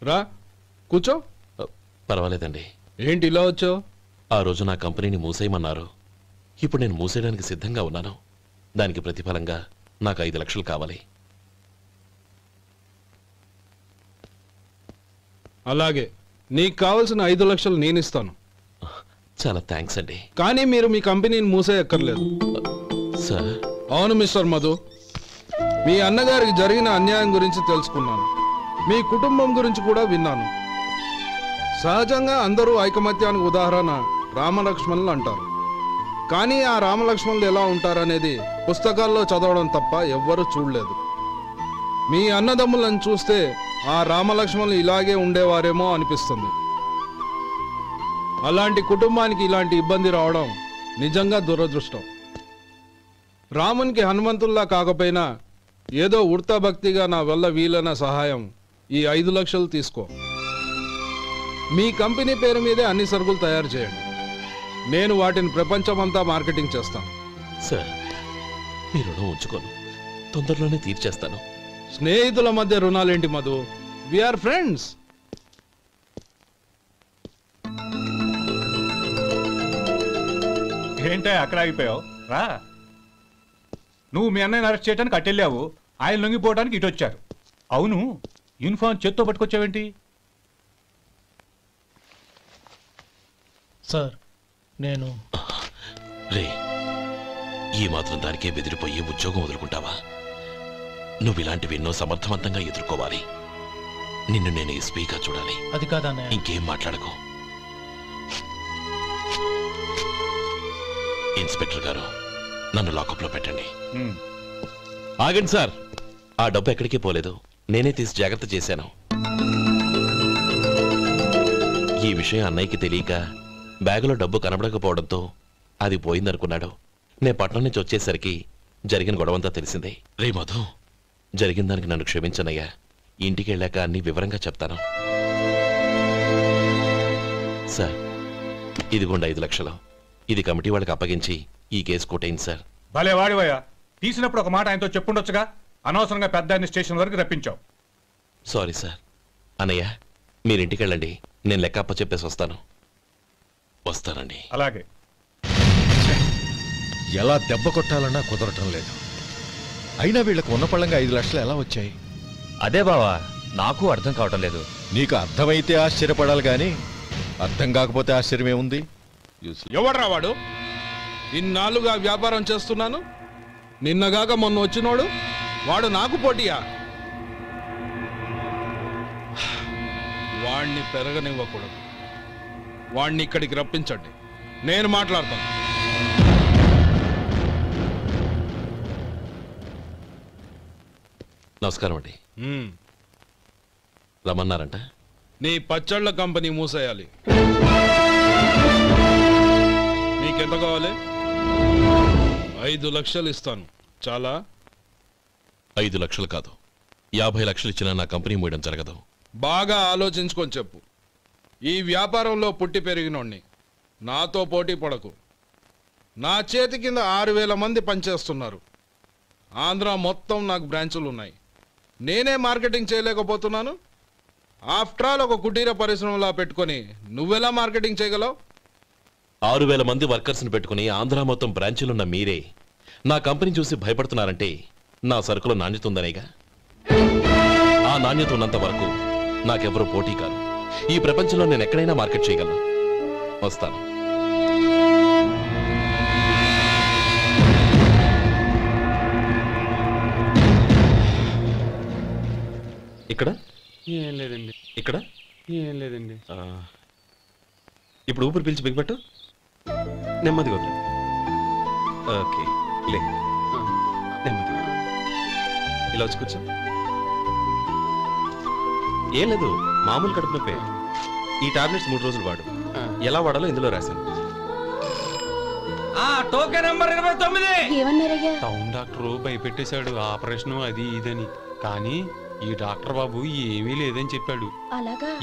రా కూర్చో. పర్వాలేదండి. ఏంటి ఇలా వచ్చావు? ఆ రోజు నా కంపెనీని మూసేయమన్నారు. ఇప్పుడు నేను మూసేయడానికి సిద్ధంగా ఉన్నాను. దానికి ప్రతిఫలంగా నాకు 5 లక్షలు కావాలి. అలాగే, నీకు కావాల్సిన 5 లక్షలు నేను ఇస్తాను. చాలా థ్యాంక్స్ అండి. కానీ మీరు మీ కంపెనీని మూసేయక్కర్లేదు. సార్? అవును మిస్టర్ మధు, మీ అన్నగారికి జరిగిన అన్యాయం గురించి తెలుసుకున్నాను. మీ కుటుంబం గురించి కూడా విన్నాను. సహజంగా అందరూ ఐకమత్యానికి ఉదాహరణ రామలక్ష్మణులు అంటారు. కానీ ఆ రామలక్ష్మణులు ఎలా ఉంటారనేది పుస్తకాల్లో చదవడం తప్ప ఎవ్వరూ చూడలేదు. మీ అన్నదమ్ములను చూస్తే ఆ రామలక్ష్మణులు ఇలాగే ఉండేవారేమో అనిపిస్తుంది. అలాంటి కుటుంబానికి ఇలాంటి ఇబ్బంది రావడం నిజంగా దురదృష్టం. రామునికి హనుమంతుల్లా కాకపోయినా ఏదో ఉడతా భక్తిగా నా వల్ల వీలైన సహాయం ఈ 5 లక్షలు తీసుకో. మీ కంపెనీ పేరు మీదే అన్ని సరుకులు తయారు చేయండి. నేను వాటిని ప్రపంచమంతా మార్కెటింగ్ చేస్తాను. సార్, మీ రుణం ఉంచుకోను, తొందరలోనే తీర్చేస్తాను. స్నేహితుల మధ్య రుణాలేంటి మధు? We are friends. ఏంటే అక్కడ ఆగిపోయావు? రా. నువ్వు మీ అన్నయ్యని అరెస్ట్ చేయడానికి అట్టెళ్ళావు, ఆయన లొంగిపోవడానికి ఇటు వచ్చారు. అవును, యూనిఫామ్ చేత్తో పట్టుకొచ్చావేంటి? సార్, నేను రే, ఈ మాత్రం దానికే బెదిరిపోయి ఉద్యోగం వదులుకుంటావా? నువ్వు ఇలాంటివి ఎన్నో సమర్థవంతంగా ఎదుర్కోవాలి. నిన్ను నేను ఎస్పీగా చూడాలి. అది కాదన్నయ్య. ఇంకేం మాట్లాడకు. ఇన్స్పెక్టర్ గారు, నన్ను లాకప్లో పెట్టండి. ఆగండి సార్, ఆ డబ్బు ఎక్కడికి పోలేదు, నేనే తీసి జాగ్రత్త చేశాను. ఈ విషయం అన్నయ్యకి తెలియక బ్యాగులో డబ్బు కనబడకపోవడంతో అది పోయిందనుకున్నాడు. నేను పట్నం నుంచి వచ్చేసరికి జరిగిన గొడవంతా తెలిసిందే. రే మధు, జరిగిన దానికి నన్ను క్షమించనయ్యా. ఇంటికి వెళ్ళాక అన్ని వివరంగా చెప్తాను. సార్, ఇదిగోండి 5 లక్షలు. ఇది కమిటీ వాళ్ళకి అప్పగించి ఈ కేసు కొట్టేయండి సార్. భలే వాడివయ్యా, తీసినప్పుడు ఒక మాట ఆయనతో చెప్పుండొచ్చుగా. అనవసరంగా పెద్ద ఆయన స్టేషన్ వరకు రప్పించావు. Sorry sir. అన్నయ్య, మీరింటికి వెళ్ళండి, నేను లెక్క అప్ప చెప్పేసి వస్తాను. వస్తానండి. అలాగే. ఎలా దెబ్బ కొట్టాలన్నా కుదరటం లేదు. అయినా వీళ్ళకు ఉన్న పళ్ళంగా 5 లక్షలు ఎలా వచ్చాయి? అదే బావా, నాకు అర్థం కావటం లేదు. నీకు అర్థమైతే ఆశ్చర్యపడాలి కానీ అర్థం కాకపోతే ఆశ్చర్యమేముంది? ఎవడ్రా వాడు? ఇన్నాళ్ళుగా వ్యాపారం చేస్తున్నాను, నిన్నగాక మొన్న వచ్చినోడు వాడు నాకు పోటీయా? వాణ్ణి పెరగనివ్వకూడదు. వాణ్ణి ఇక్కడికి రప్పించండి, నేను మాట్లాడతాను. నమస్కారం అండి. రమ్మన్నారంట? నీ పచ్చళ్ళ కంపెనీ మూసేయాలి. నీకెంత కావాలి? 5 లక్షలు ఇస్తాను. చాలా? 5 లక్షలు కాదు, 50 లక్షలు ఇచ్చినా నా కంపెనీ మూయడం జరగదు. బాగా ఆలోచించుకొని చెప్పు. ఈ వ్యాపారంలో పుట్టి పెరిగినోణ్ణి, నాతో పోటీ పడకు. నా చేతి కింద 6,000 మంది పనిచేస్తున్నారు. ఆంధ్ర మొత్తం నాకు బ్రాంచులు ఉన్నాయి. నేనే మార్కెటింగ్ చేయలేకపోతున్నాను. ఆఫ్టర్ ఆల్ ఒక కుటీర పరిశ్రమలా పెట్టుకొని నువ్వెలా మార్కెటింగ్ చేయగలవు? 6,000 మంది వర్కర్స్ని పెట్టుకుని ఆంధ్ర మొత్తం బ్రాంచీలున్న మీరే నా కంపెనీ చూసి భయపడుతున్నారంటే నా సరుకులో నాణ్యత ఉందనేగా. ఆ నాణ్యత ఉన్నంత వరకు నాకెవరూ పోటీ కాదు. ఈ ప్రపంచంలో నేను ఎక్కడైనా మార్కెట్ చేయగలను. వస్తాను. ఇక్కడ ఏం లేదండి. ఇక్కడ ఏం లేదండి. ఇప్పుడు ఊపిరి పీల్చి బిగపట్టు, నెమ్మదిగా వదిలే. ఓకే, లే, నెమ్మదిగా ఇలా వచ్చి కూర్చో. ఏం లేదు, మామూలు కడుపు నొప్పే. ఈ టాబ్లెట్స్ 3 రోజులు వాడు. ఎలా వాడాలో ఇందులో రాశాను. Token number 29. టౌన్ డాక్టర్ భయపెట్టేశాడు, ఆపరేషన్ అది ఇదని. కానీ ఈ డాక్టర్ బాబు ఏమీ లేదని చెప్పాడు.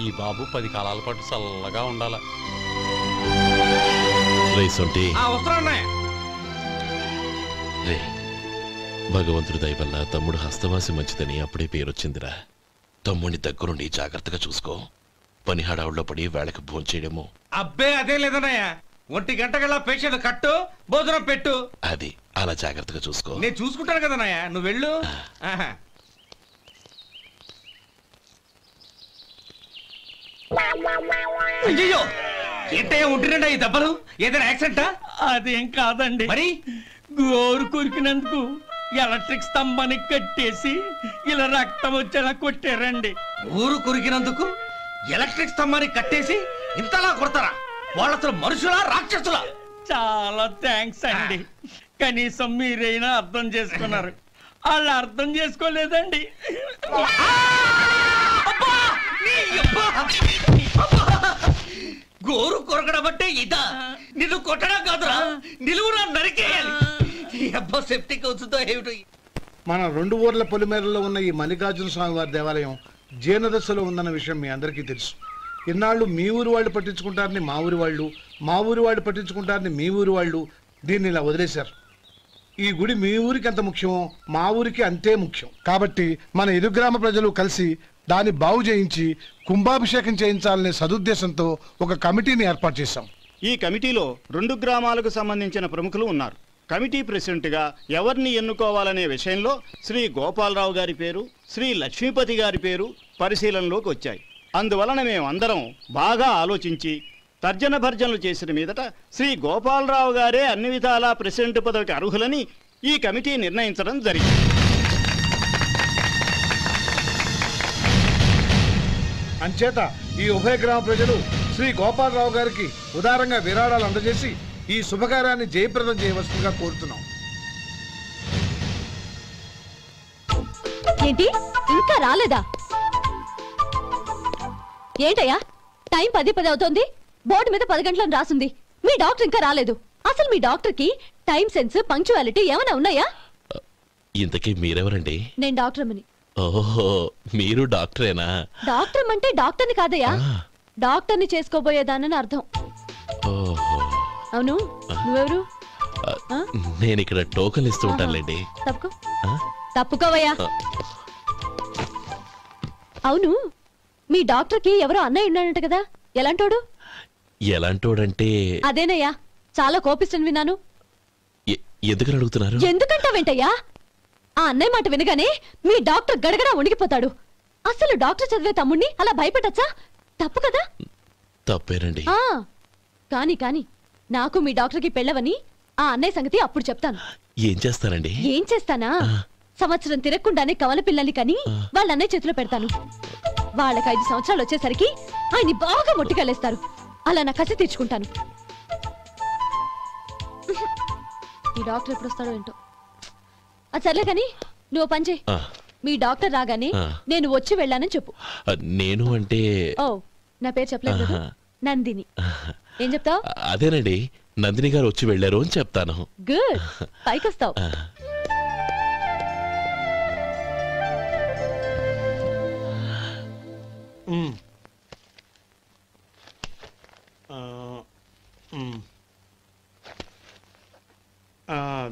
ఈ బాబు 10 కాలాల పాటు చల్లగా ఉండాల. భగవంతుడి దయ వల్ల తమ్ముడు హస్తవాసి మంచిదని అప్పుడే పేరొచ్చిందిరా. తమ్ముడిని దగ్గరుండి జాగ్రత్తగా చూసుకో. పని హడావుల్లో పడి వేళకి భోంచేయడము. అబ్బే అదే లేదన్నయ్య. 1 గంటకల్లా పేషెంట్ కట్టు, భోజనం పెట్టు. అది అలా జాగ్రత్తగా చూసుకో. నేను చూసుకుంటాను కదన్నయ్య, నువ్వు వెళ్ళు. అయ్యో, ఏంటయ్యా ఉంటున్నాడా ఈ దెబ్బలు? ఏదైనా యాక్సిడెంటా? అదేం కాదండి, మరి గోరు కొరికినందుకు ఎలక్ట్రిక్ స్తంభానికి కట్టేసి ఇలా రక్తం వచ్చేలా కొట్టారండి. ఊరు కురికినందుకు ఎలక్ట్రిక్ స్తంభానికి కట్టేసి ఇంతలా కొడతారా? వాళ్ళతో మనుషులా రాక్షసులా? చాలా థ్యాంక్స్ అండి, కనీసం మీరైనా అర్థం చేసుకున్నారు. వాళ్ళు అర్థం చేసుకోలేదండి. గోరు కొరకడం అంటే ఇదా? నిన్ను కొట్టడం కాదురా, నిలువురా నరికేయాలి. అబ్బా సెప్టిక్ అవుతుందో ఏమిటో. మన 2 ఊర్ల పొలిమేరలో ఉన్న ఈ మల్లికార్జున స్వామి వారి దేవాలయం జీర్ణదశలో ఉందన్న విషయం మీ అందరికీ తెలుసు. ఇన్నాళ్ళు మీ ఊరు వాళ్ళు పట్టించుకుంటారని మా ఊరి వాళ్ళు, మా ఊరి వాళ్ళు పట్టించుకుంటారని మీ ఊరి వాళ్ళు దీన్ని ఇలా వదిలేశారు. ఈ గుడి మీ ఊరికి ఎంత ముఖ్యమో మా ఊరికి అంతే ముఖ్యం. కాబట్టి మన ఇరు గ్రామ ప్రజలు కలిసి దాన్ని బాగు చేయించి కుంభాభిషేకం చేయించాలనే సదుద్దేశంతో ఒక కమిటీని ఏర్పాటు చేశాం. ఈ కమిటీలో 2 గ్రామాలకు సంబంధించిన ప్రముఖులు ఉన్నారు. కమిటీ ప్రెసిడెంట్గా ఎవరిని ఎన్నుకోవాలనే విషయంలో శ్రీ గోపాలరావు గారి పేరు, శ్రీ లక్ష్మీపతి గారి పేరు పరిశీలనలోకి వచ్చాయి. అందువలన మేమందరం బాగా ఆలోచించి తర్జన భర్జనలు చేసిన మీదట శ్రీ గోపాలరావు గారే అన్ని విధాలా ప్రెసిడెంట్ పదవికి అర్హులని ఈ కమిటీ నిర్ణయించడం జరిగింది. అంచేత ఈ ఉభయ గ్రామ ప్రజలు శ్రీ గోపాలరావు గారికి ఉదారంగా విరాళాలు అందజేసి ఈ శుభకార్యాన్ని జయప్రదం చేయవలసిందిగా కోరుతున్నాం. ఏంటి ఇంకా రాలేదా? ఏంటయ్యా టైం 10 అవుతోంది, బోర్డు మీద 10 గంటలను రాసుంది. మీ డాక్టర్ ఇంకా రాలేదు. అసలు మీ డాక్టర్ కి టైం సెన్స్, పంక్చువాలిటీ ఏమైనా ఉన్నాయా? ఇంతకీ మీరెవరండి? నేను డాక్టర్ అమ్మని. ఓహో, మీరు డాక్టరేనా? డాక్టర్ అంటే డాక్టర్ని కాదయ్యా, డాక్టర్ని చేసుకోబోయేదానని అర్థం. అవును, నువ్వెవరు? నేను ఇక్కడ టోకన్ ఇస్తూ ఉంటానులేండి. తప్పుకోవయ్యా. అవును, మీ డాక్టర్ కి ఎవరో అన్నయ్య ఉన్నాడంట కదా, ఎలాంటోడు? ఎలాంటోడంటే అదేనయ్యా, చాలా కోపిస్తని విన్నాను. ఎందుకని అడుగుతున్నారు? ఎందుకంటావేంటయ్యా? ఆ అన్నయ్య మాట వినగానే మీ డాక్టర్ గడగడా ఉణిగిపోతాడు. అసలు డాక్టర్ చదివే తమ్ముణ్ణి అలా భయపెట్టచ్చా? తప్పు కదా? తప్పేనండి. కాని కాని నాకు మీ డాక్టర్ కి పెళ్ళవని ఆ అన్నయ్య సంగతి అప్పుడు చెప్తాను. ఏం చేస్తానండి? ఏం చేస్తానా? సంవత్సరం తిరగకుండానే కవల పిల్లల్ని కని వాళ్ళ అన్నయ్య చేతిలో పెడతాను. వాళ్ళకి 5 సంవత్సరాలు వచ్చేసరికి ఆయన్ని బాగా మొట్టికెళ్ళేస్తారు. అలా నా కసి తీర్చుకుంటాను. ఈ డాక్టర్ ఎప్పుడు వస్తాడో ఏంటో. అది సర్లే కాని నువ్వు పని చేయి. మీ డాక్టర్ రాగానే నేను వచ్చి వెళ్ళానని చెప్పు. నేను అంటే ఓ, నా పేరు చెప్పలేదు కదా, నందిని. ఏం చెప్తావు? అదేనండి, నందిని గారు వచ్చి వెళ్ళారు అని చెప్తాను. గుడ్, పైకొస్తావు.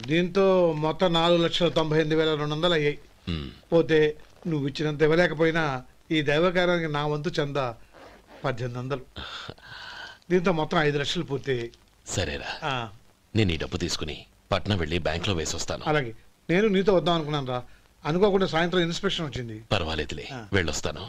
దీంతో మొత్తం 4,98,200 అయ్యాయి. పోతే నువ్వు ఇచ్చినంత ఇవ్వలేకపోయినా ఈ దైవకార్యానికి నా వంతు చందా 1800. దీంతో మొత్తం 5 లక్షలు పూర్తయ్యాయి. సరేరా, నేను ఈ డబ్బు తీసుకుని పట్నం వెళ్ళి బ్యాంక్ లో వేసి వస్తాను. అలాగే, నేను నీతో వద్దాం అనుకున్నాను రా, అనుకోకుండా సాయంత్రం ఇన్స్పెక్షన్ వచ్చింది. పర్వాలేదులే, వెళ్ళొస్తాను.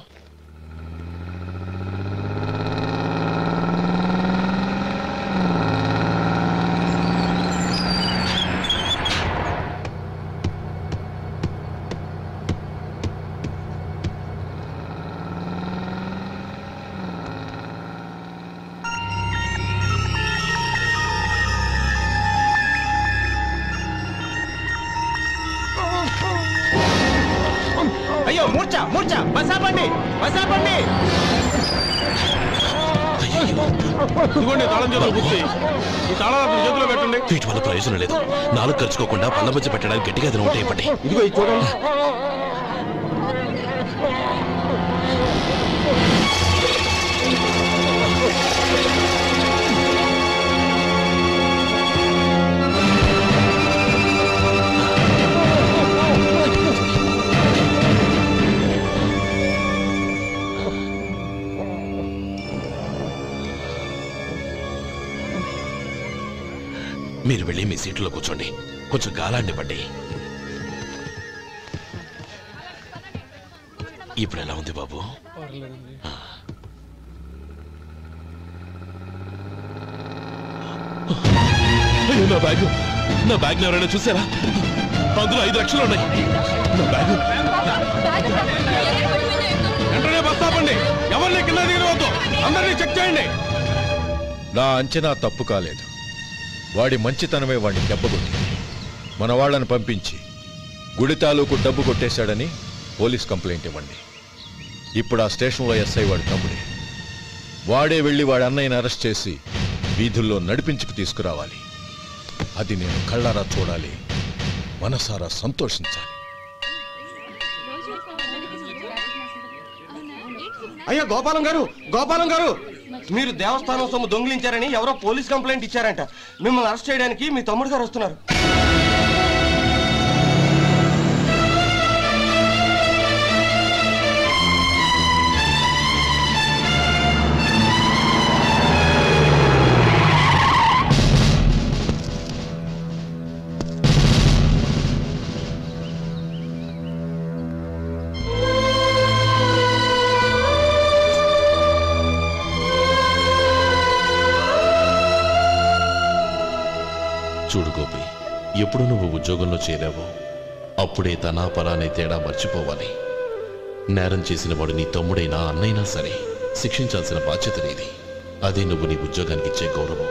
అయ్యో, మూర్చా మూర్చా, బసాపండి బసాపండి. ఇదిగోండి తాళం చేతులు బుద్ధి, ఈ తాళాలు చేతిలో పెట్టండి. వీటి వల్ల ప్రయోజనం లేదు. 4 ఖర్చుకోకుండా పళ్ళ మధ్య పెట్టడానికి గట్టిగా తిన ఉంటాయి. ఇప్పటి ఇదిగో ఇది చూడండి. మీరు వెళ్ళి మీ సీట్లో కూర్చోండి, కొంచెం గాలాండి పడ్డి. ఇప్పుడు ఎలా ఉంది బాబు? అయ్యో, నా బ్యాగ్ ఎవరైనా చూసారా? అందులో 5 లక్షలు ఉన్నాయి. నా బ్యాగ్ వెంటనే బస్ ఆపండి, ఎవరిని కింద దిగవద్దు, అందరినీ చెక్ చేయండి. నా అంచనా తప్పు కాలేదు. వాడి మంచితనమే వాడిని దెబ్బకొట్టింది. మన వాళ్ళని పంపించి గుడి తాలూకు డబ్బు కొట్టేశాడని పోలీస్ కంప్లైంట్ ఇవ్వండి. ఇప్పుడు ఆ స్టేషన్లో ఎస్ఐ వాడి తమ్ముడే. వాడే వెళ్ళి వాడి అన్నయ్యని అరెస్ట్ చేసి వీధుల్లో నడిపించుకు తీసుకురావాలి. అది నేను కళ్ళారా చూడాలి, మనసారా సంతోషించాలి. అయ్యా గోపాలం గారు, మీరు దేవస్థానం సొమ్ము దొంగిలించారని ఎవరో పోలీస్ కంప్లైంట్ ఇచ్చారంట. మిమ్మల్ని అరెస్ట్ చేయడానికి మీ తమ్ముడు గారు వస్తున్నారు. చూడు గోపి, ఎప్పుడు నువ్వు ఉద్యోగంలో చేరావో అప్పుడే తనా పరానే తేడా మర్చిపోవాలి. నేరం చేసిన వాడు నీ తమ్ముడైనా అన్నైనా సరే శిక్షించాల్సిన బాధ్యత నీది. అదే నువ్వు నీ ఉద్యోగానికి ఇచ్చే గౌరవం.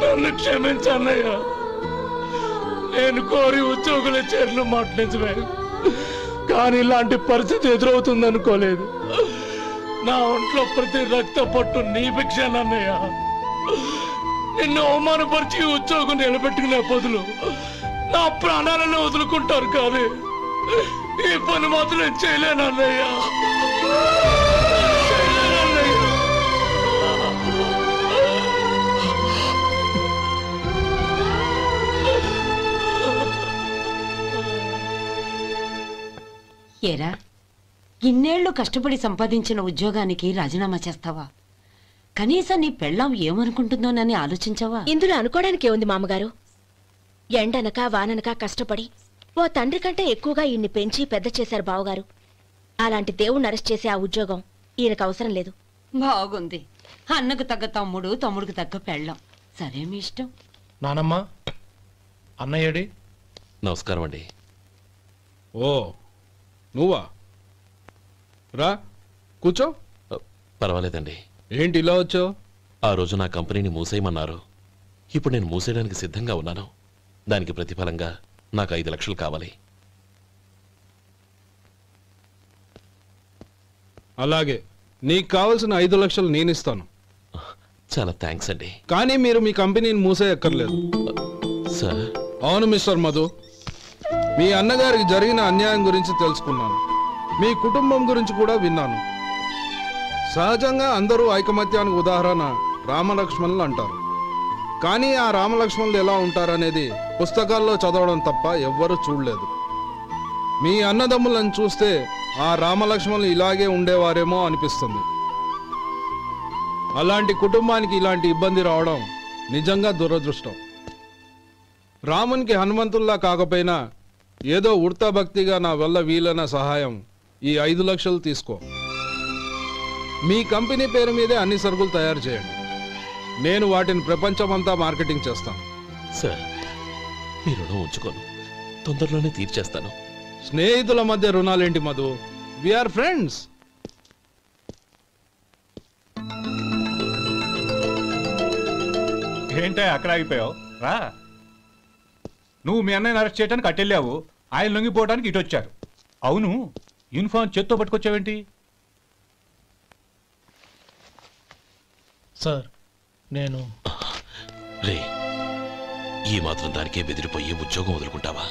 నన్ను క్షమించన్నయ్య, నేను కోరి ఉద్యోగుల చేరిన మాట నిజమే, కానీ ఇలాంటి పరిస్థితి ఎదురవుతుంది అనుకోలేదు. నా ఒంట్లో ప్రతి రక్త పట్టు నీ భిక్షనన్నయ్య. నిన్ను అవమానపరిచి ఉద్యోగం నిలబెట్టుకునే బదులు నా ప్రాణాలను వదులుకుంటారు, కానీ ఈ పని మాత్రం నేను చేయలేనన్నయ్య. ఏరా, ఇన్నేళ్లు కష్టపడి సంపాదించిన ఉద్యోగానికి రాజీనామా చేస్తావా? కనీసం నీ పెళ్ళాం ఏమనుకుంటుందోనని ఆలోచించావా? ఇందులో అనుకోవడానికి ఏముంది మామగారు? ఎండనక వాననక కష్టపడి ఓ తండ్రి కంటే ఎక్కువగా ఈయన్ని పెంచి పెద్ద చేశారు బావగారు. అలాంటి దేవుణ్ణి అరెస్ట్ చేసే ఆ ఉద్యోగం ఈయనకు అవసరం లేదు. బాగుంది. అన్నకు తగ్గ తమ్ముడు, తమ్ముడికి తగ్గ పెళ్ళాం. సరే, మీ ఇష్టం. నానమ్మా, అన్నయ్యడి. నమస్కారం అండి. ఓ, నువ్వా? రా కూర్చో. పర్వాలేదండి. ఏంటి ఇలా వచ్చావు? ఆ రోజు నా కంపెనీని మూసేయమన్నారు. ఇప్పుడు నేను మూసేయడానికి సిద్ధంగా ఉన్నాను. దానికి ప్రతిఫలంగా నాకు 5 లక్షలు కావాలి. అలాగే, నీకు కావాల్సిన 5 లక్షలు నేను ఇస్తాను. చాలా థ్యాంక్స్ అండి. కానీ మీరు మీ కంపెనీని మూసేయక్కర్లేదు. సార్? అవును మిస్టర్ మధు, మీ అన్నగారికి జరిగిన అన్యాయం గురించి తెలుసుకున్నాను. మీ కుటుంబం గురించి కూడా విన్నాను. సహజంగా అందరూ ఐకమత్యానికి ఉదాహరణ రామలక్ష్మణులు అంటారు. కానీ ఆ రామలక్ష్మణులు ఎలా ఉంటారనేది పుస్తకాల్లో చదవడం తప్ప ఎవ్వరూ చూడలేదు. మీ అన్నదమ్ములను చూస్తే ఆ రామలక్ష్మణులు ఇలాగే ఉండేవారేమో అనిపిస్తుంది. అలాంటి కుటుంబానికి ఇలాంటి ఇబ్బంది రావడం నిజంగా దురదృష్టం. రామునికి హనుమంతుల్లా కాకపోయినా ఏదో ఉడతా భక్తిగా నా వల్ల వీలైన సహాయం ఈ 5 లక్షలు తీసుకో. మీ కంపెనీ పేరు మీదే అన్ని సరుకులు తయారు చేయండి. నేను వాటిని ప్రపంచమంతా మార్కెటింగ్ చేస్తాను. సార్, మీ రుణం ఉంచుకోను, తొందరలోనే తీర్చేస్తాను. స్నేహితుల మధ్య రుణాలేంటి మధు? We are friends. ఏంటే అక్కడ ఆగిపోయావు రా. నువ్వు మీ అన్నయ్యని అరెస్ట్ చేయడానికి అట్టెళ్ళావు, ఆయన లొంగిపోవడానికి ఇటు వచ్చారు. అవును, యూనిఫామ్ చేత్తో పట్టుకొచ్చావేంటి? సార్ నేను రే, ఈ మాత్రం దానికే బెదిరిపోయి ఉద్యోగం వదులుకుంటావా?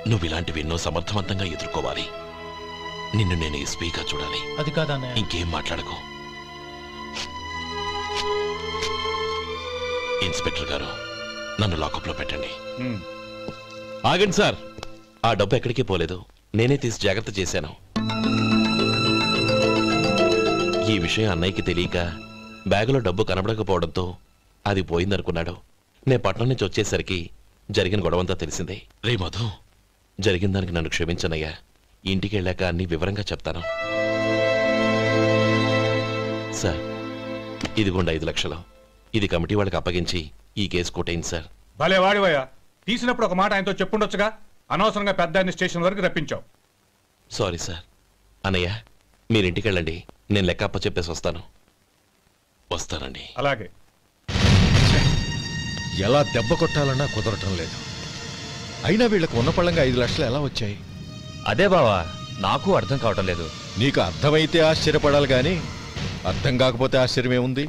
నువ్వు ఇలాంటివి ఎన్నో సమర్థవంతంగా ఎదుర్కోవాలి. నిన్ను నేను ఎస్పీగా చూడాలి. అది కాదన్నయ్య. ఇంకేం మాట్లాడకు. ఇన్స్పెక్టర్ గారు, నన్ను లాకప్లో పెట్టండి. ఆగండి సార్, ఆ డబ్బు ఎక్కడికి పోలేదు, నేనే తీసి జాగ్రత్త చేశాను. ఈ విషయం అన్నయ్యకి తెలియక బ్యాగులో డబ్బు కనబడకపోవడంతో అది పోయిందనుకున్నాడు. నేను పట్నం నుంచి వచ్చేసరికి జరిగిన గొడవంతా తెలిసిందే. రే మధు, జరిగిన దానికి నన్ను క్షమించనయ్యా. ఇంటికి వెళ్ళాక అన్ని వివరంగా చెప్తాను. సార్, ఇదిగోండి 5 లక్షలు. ఇది కమిటీ వాళ్ళకి అప్పగించి ఈ కేసు కొట్టేయండి సార్. భలే వాడివయ్యా, తీసినప్పుడు ఒక మాట ఆయనతో చెప్పుండొచ్చుగా. అనవసరంగా పెద్ద ఆయన స్టేషన్ వరకు రప్పించావు. Sorry sir. అన్నయ్య, మీరింటికి వెళ్ళండి, నేను లెక్క అప్ప చెప్పేసి వస్తాను. వస్తానండి. అలాగే. ఎలా దెబ్బ కొట్టాలన్నా కుదరటం లేదు. అయినా వీళ్ళకు ఉన్న పళ్ళంగా 5 లక్షలు ఎలా వచ్చాయి? అదే బావా, నాకు అర్థం కావటం లేదు. నీకు అర్థమైతే ఆశ్చర్యపడాలి కానీ అర్థం కాకపోతే ఆశ్చర్యమేముంది?